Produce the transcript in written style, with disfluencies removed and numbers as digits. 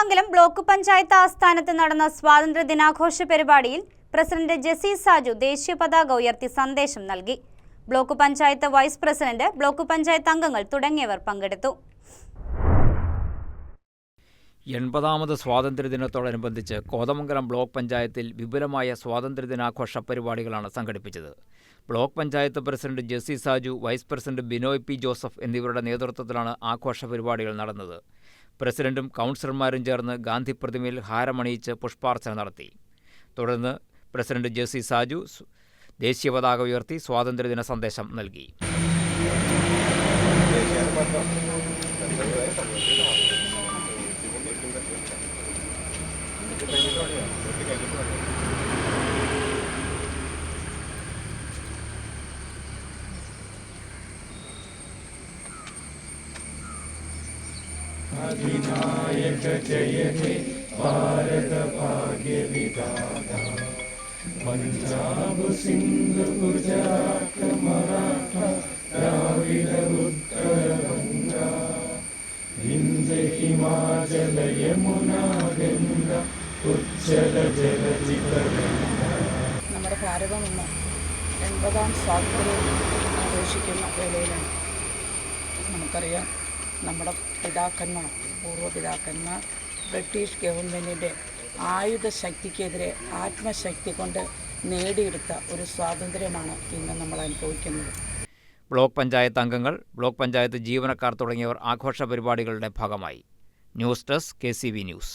Kothamangalam block panchayat ആസ്ഥാനത്ത് നടന്ന സ്വാതന്ത്ര്യ ദിനാഘോഷ പരിപാടിയിൽ പ്രസിഡന്റ് ജെസി സാജു ദേശീയ പതാക ഉയർത്തി സന്ദേശം നൽകി. Block panchayat vice president, block panchayat അംഗങ്ങൾ തുടങ്ങിയവർ പങ്കെടുത്തു. 80ാമത് സ്വാതന്ത്ര്യദിനത്തോടനുബന്ധിച്ച് കോതമംഗലം ബ്ലോക്ക് പഞ്ചായത്തിൽ വിപുലമായ സ്വാതന്ത്ര്യദിനാഘോഷ പരിപാടികളാണ് സംഘടിപ്പിച്ചത്. Block panchayat president Jessy Saju, vice president Binoy P Joseph എന്നിവരുടെ നേതൃത്വത്തിലാണ് ആഘോഷ പരിപാടികൾ നടന്നത്. പ്രസിഡന്റും കൗൺസിലർമാരും ചേർന്ന് ഗാന്ധി പ്രതിമയിൽ ഹാരമണിയിച്ച് പുഷ്പാർച്ചന നടത്തി. തുടർന്ന് പ്രസിഡന്റ് ജെസി സാജു ദേശീയ പതാക ഉയർത്തി സ്വാതന്ത്ര്യദിന സന്ദേശം നൽകി. अधिनायक जय हे भारत भाग्य विधाता, पंजाब सिंध गुजरात मराठा द्राविड उत्तर गंगा, विंध्य हिमाचल यमुना गंगा उच्चल जलधिगंगा. നമ്മുടെ ഭാരതം ഇന്ന് 80ാം സ്വാതന്ത്ര്യം ആഘോഷിക്കുന്ന വേളയിലാണ്. നമുക്കറിയാം, നമ്മുടെ പൂർവ്വപിതാക്കന്മാർ ബ്രിട്ടീഷ് ഗവൺമെൻറ്റിൻ്റെ ആയുധശക്തിക്കെതിരെ ആത്മശക്തി കൊണ്ട് നേടിയെടുത്ത ഒരു സ്വാതന്ത്ര്യമാണ് ഇന്ന് നമ്മൾ അനുഭവിക്കുന്നത്. ബ്ലോക്ക് പഞ്ചായത്ത് അംഗങ്ങൾ, ബ്ലോക്ക് പഞ്ചായത്ത് ജീവനക്കാർ തുടങ്ങിയവർ ആഘോഷ പരിപാടികളുടെ ഭാഗമായി. News desk KCV news.